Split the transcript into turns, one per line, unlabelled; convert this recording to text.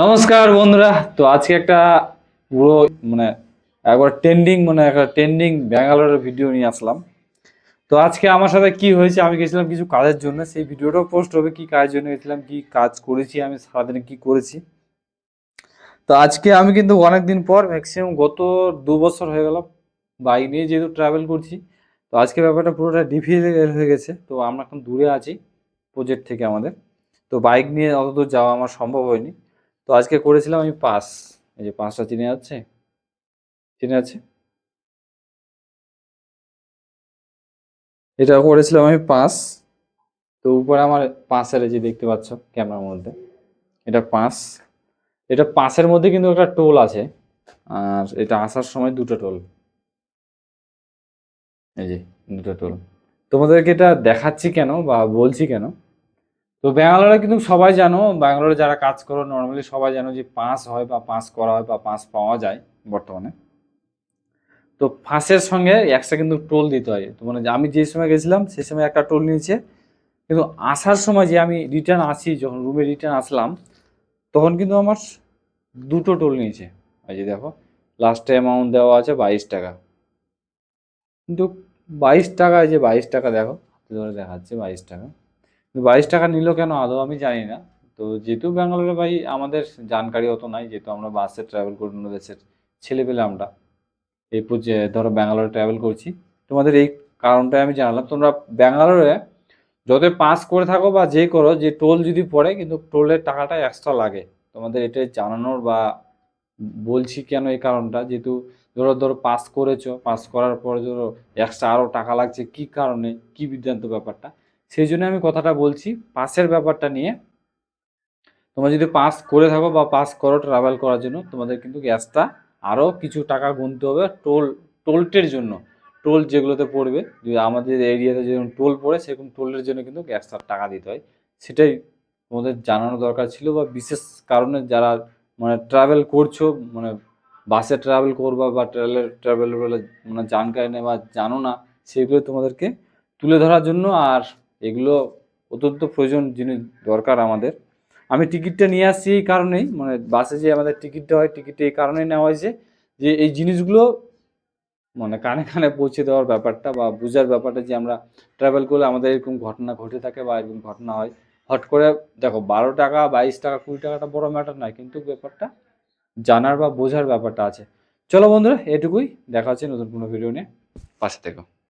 নমস্কার বন্ধুরা। তো আজকে একটা পুরো মানে একবার একটা ট্রেন্ডিং ব্যাঙ্গালোরের ভিডিও নিয়ে আসলাম। তো আজকে আমার সাথে কি হয়েছে, আমি গেছিলাম কিছু কাজের জন্য, সেই ভিডিওটাও পোস্ট হবে কি কাজের জন্য গেছিলাম, কি কাজ করেছি আমি সারাদিনে কি করেছি। তো আজকে আমি কিন্তু অনেকদিন পর ম্যাক্সিমাম গত 2 বছর হয়ে গেল বাইক নিয়ে যেহেতু ট্রাভেল করছি। তো আজকে ব্যাপারটা পুরোটা ডিফিকাল্ট হয়ে গেছে। তো আমরা এখন দূরে আছি প্রজেক্ট থেকে আমাদের। তো বাইক নিয়ে অত দূর যাওয়া আমার সম্ভব হয়নি। তো আজকে করেছিলাম আমি পাস। এই যে পাসটা চিনে যাচ্ছে, চিনে যাচ্ছে, এটা করেছিলাম আমি পাস। তো উপরে আমার পাঁচের এই যে দেখতে পাচ্ছ ক্যামেরার মধ্যে, এটা পাঁচ। এটা পাঁচের মধ্যে কিন্তু একটা টোল আছে, আর এটা আসার সময় দুটো টোল। এই যে দুটো টোল। তোমাদেরকে এটা দেখাচ্ছি কেন বা বলছি কেন, তো ব্যাঙ্গালোরে কিন্তু সবাই জানো, ব্যাঙ্গালোরে যারা কাজ করো নর্মালি সবাই জানো যে পাস হয় বা পাস করা হয় বা পাস পাওয়া যায় বর্তমানে। তো ফাঁসের সঙ্গে এক্সট্রা কিন্তু টোল দিতে হয়। তো মানে আমি যে সময় গেছিলাম সেই সময় একটা টোল নিয়েছে, কিন্তু আসার সময় যে আমি রিটার্ন আসি, যখন রুমে রিটার্ন আসলাম তখন কিন্তু আমার দুটো টোল নিয়েছে। এই যে দেখো, লাস্টে অ্যামাউন্ট দেওয়া আছে 22 টাকা। কিন্তু 22 টাকা, এই যে 22 টাকা দেখো, হাতে ধরে দেখাচ্ছে 22 টাকা। কিন্তু 22 টাকা নিল কেন আদৌ আমি জানি না। তো যেহেতু ব্যাঙ্গালোরে ভাই আমাদের জানকারি অত নাই, যেহেতু আমরা বাসে ট্রাভেল করি, অন্য দেশের ছেলেপেলে আমরা, এই যে ধরো ব্যাঙ্গালোরে ট্রাভেল করছি, তোমাদের এই কারণটাই আমি জানালাম। তোমরা ব্যাঙ্গালোরে যতই পাস করে থাকো বা যে করো, যে টোল যদি পড়ে কিন্তু টোলের টাকাটা এক্সট্রা লাগে। তোমাদের এটাই জানানোর বা বলছি কেন এই কারণটা, যেহেতু ধরো ধরো পাস করেছো, পাস করার পরে ধরো এক্সট্রা আরও টাকা লাগছে, কি কারণে, কি বৃত্তান্ত ব্যাপারটা, সেই জন্য আমি কথাটা বলছি পাসের ব্যাপারটা নিয়ে। তোমরা যদি পাস করে থাকো বা পাস করো ট্রাভেল করার জন্য, তোমাদের কিন্তু এক্সট্রা আরও কিছু টাকা গুনতে হবে টোলটের জন্য। টোল যেগুলোতে পড়বে, যদি আমাদের এরিয়াতে যেরকম টোল পড়ে সেরকম টোলের জন্য কিন্তু এক্সট্রা টাকা দিতে হয়। সেটাই তোমাদের জানানো দরকার ছিল, বা বিশেষ কারণে যারা মানে ট্রাভেল করছো, মানে বাসে ট্রাভেল করবা বা ট্রাভেল বলে মানে জানকারি নেই বা জানো না, সেগুলো তোমাদেরকে তুলে ধরার জন্য। আর এগুলো অত্যন্ত প্রয়োজন জিনিস, দরকার আমাদের। আমি টিকিটটা নিয়ে আসছি এই কারণেই, মানে বাসে যে আমাদের টিকিটটা হয়, টিকিটটা এই কারণেই নেওয়া হয়েছে যে এই জিনিসগুলো মানে কানে কানে পৌঁছে দেওয়ার ব্যাপারটা বা বোঝার ব্যাপারটা, যে আমরা ট্রাভেল করলে আমাদের এরকম ঘটনা ঘটে থাকে বা এরকম ঘটনা হয় হট করে। দেখো 12 টাকা 22 টাকা 20 টাকাটা বড় ম্যাটার নয়, কিন্তু ব্যাপারটা জানার বা বোঝার ব্যাপারটা আছে। চলো বন্ধুরা, এটুকুই। দেখা হচ্ছে নতুন কোনো ভিডিও নিয়ে, পাশে থেকো।